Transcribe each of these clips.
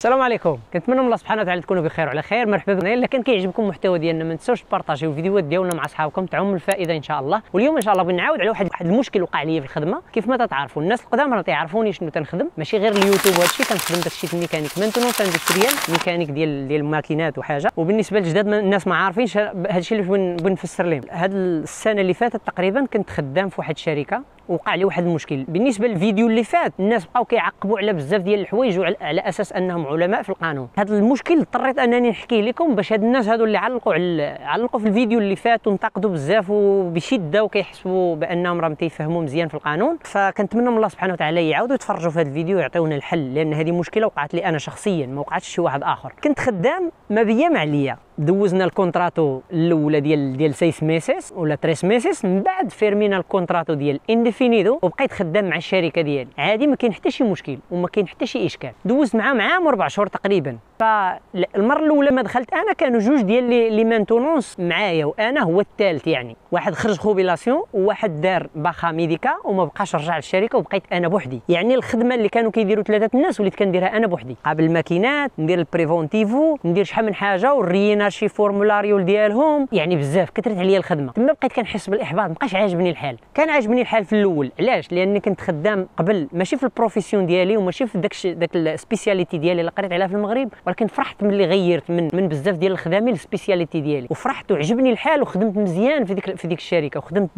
السلام عليكم، كنتمنى من الله سبحانه وتعالى تكونوا بخير وعلى خير. مرحبا بكم. الا كان كيعجبكم المحتوى ديالنا ما تنساوش تبارطاجيو الفيديوهات ديالنا مع اصحابكم، تعم الفائده ان شاء الله. واليوم ان شاء الله بغيت نعاود على واحد المشكل وقع لي في الخدمه. كيف ما تعرفوا الناس القدام راه تيعرفوني شنو تنخدم، ماشي غير اليوتيوب وهادشي، كنخدم داكشي في الميكانيك مانتونونس اندستريال، ميكانيك ديال الماكينات وحاجه. وبالنسبه للجداد الناس ما عارفينش هادشي اللي بغيت نفسر لهم. هاد السنه اللي فاتت تقريبا كنت خدام في واحد الشركه وقع لي واحد المشكل. بالنسبه للفيديو اللي فات الناس بقاو كيعقبوا على بزاف ديال الحوايج على اساس انهم علماء في القانون. هذا المشكل اضطريت انني نحكيه لكم باش هاد الناس هادو اللي علقوا في الفيديو اللي فات وانتقدوا بزاف وبشده وكيحسبوا بانهم راهم تيفهموا مزيان في القانون، فكنتمنى من الله سبحانه وتعالى يعاودوا يتفرجوا في هذا الفيديو ويعطيونا الحل، لان هذه مشكله وقعت لي انا شخصيا، ما وقعتش شي واحد اخر. كنت خدام ما بيا ما عليا، دوزنا الكونتراتو الاولى ديال 6 ميسيس ولا 3 ميسيس، من بعد فيرمينا الكونتراتو ديال انديفينيدو وبقيت خدام مع الشركه ديالي عادي، ما كاين حتى شي مشكل وما كاين حتى شي اشكال. دوزت معاهم عام و4 شهور تقريبا. فالمره الاولى ما دخلت انا كانوا جوج ديال لي مانتونونس معايا وانا هو الثالث، يعني واحد خرج خوبيلاسيون وواحد دار باخا ميديكا وما بقاش رجع للشركه وبقيت انا بوحدي. يعني الخدمه اللي كانوا كيديروا 3 الناس وليت كنديرها انا بوحدي، قابل الماكينات، ندير البريفونتيفو، ندير شحال من حاجه ورينا شي فورمولاريو ديالهم، يعني بزاف كثرت عليا الخدمه. تما بقيت كنحس بالاحباط، مابقاش عاجبني الحال. كان عاجبني الحال في الاول، علاش؟ لاني كنت خدام قبل ماشي في البروفيسيون ديالي وماشي في داك السبيسياليتي ديالي اللي قريت عليها في المغرب، ولكن فرحت ملي غيرت من بزاف ديال الخدامين السبيسياليتي ديالي، وفرحت وعجبني الحال وخدمت مزيان في ديك الشركه، وخدمت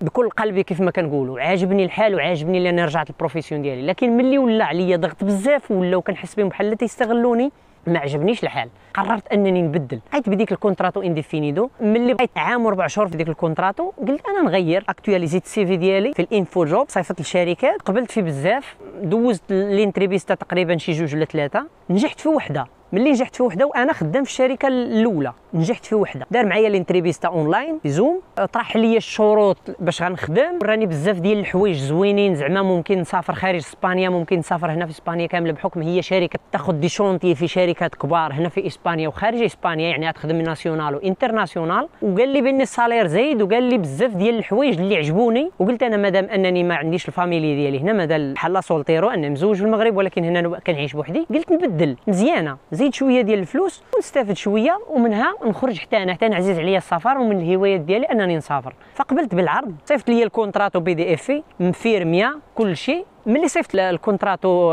بكل قلبي كيف ما كنقولوا. عاجبني الحال وعاجبني لاني رجعت البروفيسيون ديالي، لكن ملي ولا عليا ضغط بزاف ولاو كنحس بهم بحال تيستغلوني، ما عجبنيش الحال. قررت انني نبدل، بقيت بديك الكونتراتو انديفينيدو. ملي بقيت عام و4 شهور في ديك الكونتراتو قلت انا نغير، اكtualiزيت السي في ديالي في الانفو جوب، صيفط للشركات، قبلت فيه بزاف، دوزت لينتريفيستا تقريبا شي 2 ولا 3، نجحت في وحده. ملي نجحت في وحده وانا خدام في الشركه الاولى، نجحت في وحده، دار معايا الانتريفيستا اونلاين في زوم، طرح لي الشروط باش غنخدم، وراني بزاف ديال الحوايج زوينين، زعما ممكن نسافر خارج اسبانيا، ممكن نسافر هنا في اسبانيا كامله، بحكم هي شركه تاخذ دي شونتي في شركات كبار هنا في اسبانيا وخارج اسبانيا، يعني غتخدم ناسيونال وانترناسيونال. وقال لي بان السالير زايد، وقال لي بزاف ديال الحوايج اللي عجبوني. وقلت انا مادام انني ما عنديش الفاميلي ديالي هنا، مادام بحال سولتيرو، انا مزوج في المغرب ولكن هنا كنعيش بوحدي، قلت نبدل مزيانه، زيد شويه ديال الفلوس ونستافد شويه، ومنها نخرج حتى انا عزيز عليا السفر، ومن الهوايات ديالي انني نسافر. فقبلت بالعرض، صيفط لي الكونتراتو بي دي اف مفيرميه كل شيء. ملي صيفط الكونتراتو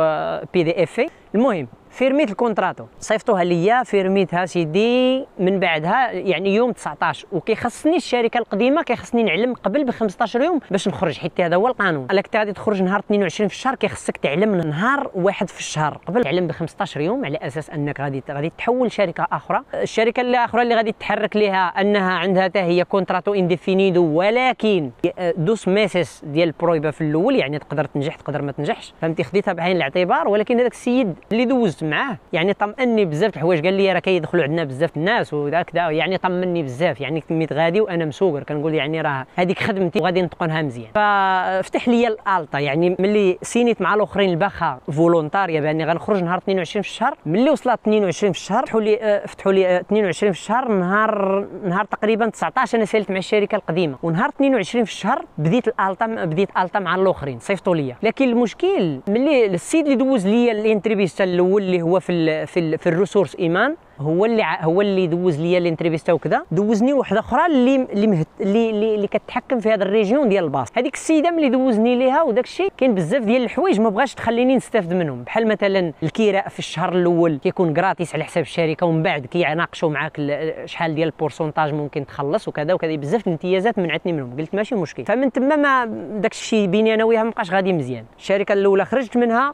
بي دي اف، المهم فيرميت الكونتراتو، صيفطوها ليا، فيرميتها سيدي. من بعدها يعني يوم 19، وكيخصني الشركه القديمه كيخصني نعلم قبل ب 15 يوم باش نخرج، حيت هذا هو القانون. الا كنت غادي تخرج نهار 22 في الشهر، كيخصك تعلم نهار 1 في الشهر قبل، تعلم ب 15 يوم، على اساس انك غادي تحول شركه اخرى. الشركه الاخرى اللي غادي تتحرك لها انها عندها حتى هي كونتراتو انديفينيدو، ولكن 2 ميسيس ديال البرويبه في الاول، يعني تقدر تنجح تقدر ما تنجحش، فهمتي، خديتها بعين الاعتبار. ولكن هذاك السيد اللي دوزت معاه يعني طمئني بزاف الحوايج، قال لي راه كيدخلوا عندنا بزاف الناس وهكذا، يعني طمني بزاف، يعني تميت غادي وانا مسوقر، كنقول يعني راه هذيك خدمتي وغادي نتقنها مزيان. ففتح لي الالطا، يعني ملي سينيت مع الاخرين الباخا فولونتاريا باني غنخرج نهار 22 في الشهر، ملي وصلت 22 في الشهر فتحوا لي 22 في الشهر، نهار تقريبا 19 انا سالت مع الشركه القديمه، ونهار 22 في الشهر بديت الالطا مع الاخرين صيفطوا لي. لكن المشكل ملي السيد اللي دوز لي الانترفيستا الاول اللي هو في الريسورس ايمان، هو اللي دوز لي الانترفيستا وكذا، دوزني واحده اخرى اللي كتحكم في هذا الريجيون ديال الباص. هذيك السيده ملي دوزني ليها وداك الشيء، كاين بزاف ديال الحوايج ما بغاش تخليني نستافد منهم، بحال مثلا الكراء في الشهر الاول كيكون غراتيس على حساب الشركه، ومن بعد كيناقشوا معاك شحال ديال البورسونتاج ممكن تخلص وكذا وكذا، بزاف الامتيازات منعتني منهم. قلت ماشي مشكل، فمن تما ما داك الشيء بيني انا وياها مابقاش غادي مزيان. الشركه الاولى خرجت منها،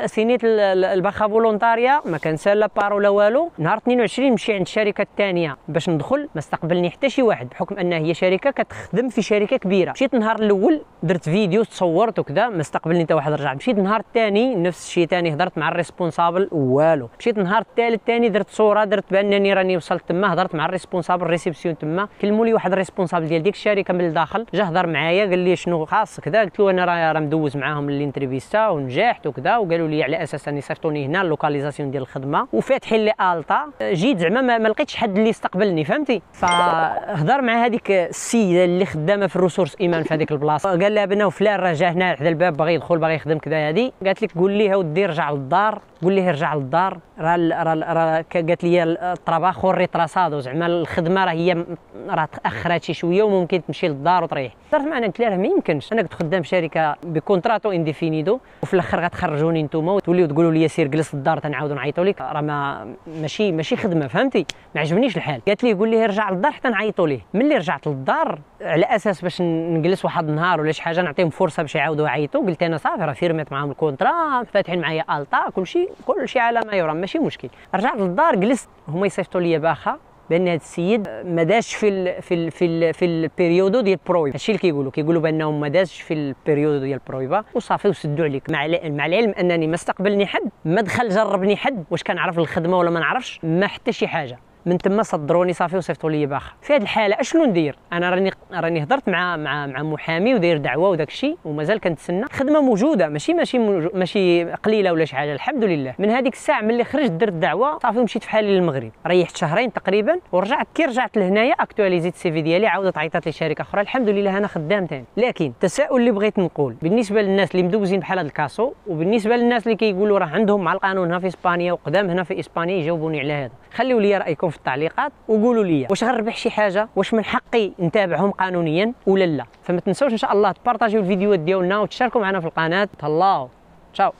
سينيت الباخا فولونتاريا، ما كان سال بارو لا والو. نهار 22 نمشي عند الشركه الثانيه باش ندخل، ما استقبلني حتى شي واحد، بحكم انها هي شركه كتخدم في شركه كبيره. مشيت النهار الاول درت فيديو تصورت وكذا، ما استقبلني حتى واحد، رجع. مشيت النهار الثاني نفس الشيء ثاني، هضرت مع الريسبونسابل والو. مشيت النهار الثالث ثاني درت صوره، درت بانني راني وصلت تما، هضرت مع الريسبونسابل ريسبسيون تما، كلموا لي واحد الريسبونسابل ديال ديك الشركه من الداخل، جا هضر معايا قال لي شنو خاص كذا. قلت له انا راه مدوز معاهم الانترفيستا ونجحت وكذا، وقالوا لي على اساس اني صيفطوني هنا اللوكاليزاسيون ديال الخدمه وفاتحين لي الطا الغلطه، جيت زعما ما لقيتش حد اللي استقبلني فهمتي. فهضر مع هذيك السيده اللي خدامه في الريسورس ايمان في هذيك البلاصه، قال لها بانه فلان راه جا هنا حدا الباب باغي يدخل باغي يخدم كذا. هذه قالت لك قول ليه اودي رجع للدار، قول ليه رجع للدار، راه قالت لي الطراباخو ريتراسادو، زعما الخدمه راه تاخرات شي شويه وممكن تمشي للدار وتريح. هضرت معنا قلت لها ما يمكنش، انا كنت خدام في شركه بكونتراتو انديفينيدو وفي الاخر غتخرجوني نتوما وتوليو تقولوا لي سير جلس للدار تنعاودوا نعيطوا لك، راه ماشي خدمه فهمتي، ما عجبنيش الحال. قالت لي قول ليه رجع للدار حتى نعيطوا ليه. ملي رجعت للدار على اساس باش نجلس واحد النهار ولا شي حاجه نعطيهم فرصه باش يعاودوا يعيطوا، قلت انا صافي راه فيرميت معاهم الكونترا، فاتحين معايا الطا، كلشي على ما يرام ماشي مشكل. رجعت للدار جلست، هما يصيفطوا لي باخه بان هذا السيد ما داش في البيريودو ديال البرويبا. هادشي اللي كيقولوا بانهم ما داش في البيريودو ديال البرويبا وصافي وسدوا عليك، مع العلم انني ما استقبلني حد، ما دخل جربني حد، واش كنعرف الخدمه ولا ما نعرفش، ما حتى شي حاجه. من تما صدروني صافي وصيفطوا لي باخ. في هذه الحاله اشنو ندير؟ انا راني هضرت مع محامي وداير دعوه وداك الشيء ومازال كنتسنى. خدمه موجوده ماشي قليله ولا شي حاجه الحمد لله. من هذيك الساعه ملي خرجت درت دعوه صافي ومشيت في حالي للمغرب، ريحت شهرين تقريبا ورجعت. كي رجعت لهنايا اكtualisيت السي في ديالي، عاودت عيطات لي شركه اخرى، الحمد لله انا خدام ثاني. لكن التساؤل اللي بغيت نقول بالنسبه للناس اللي مدوزين بحال هذا الكاسو، وبالنسبه للناس اللي كيقولوا راه عندهم مع القانون هنا في اسبانيا وقدام هنا في اسبانيا، يجاوبوني على هذا. خليوا لي رايكم في التعليقات وقولوا لي واش غنربح شي حاجه، واش من حقي نتابعهم قانونيا ولا لا. فما تنسوش ان شاء الله تبارطاجيو الفيديوهات ديالنا وتشاركوا معنا في القناه. تهلاو، تشاو.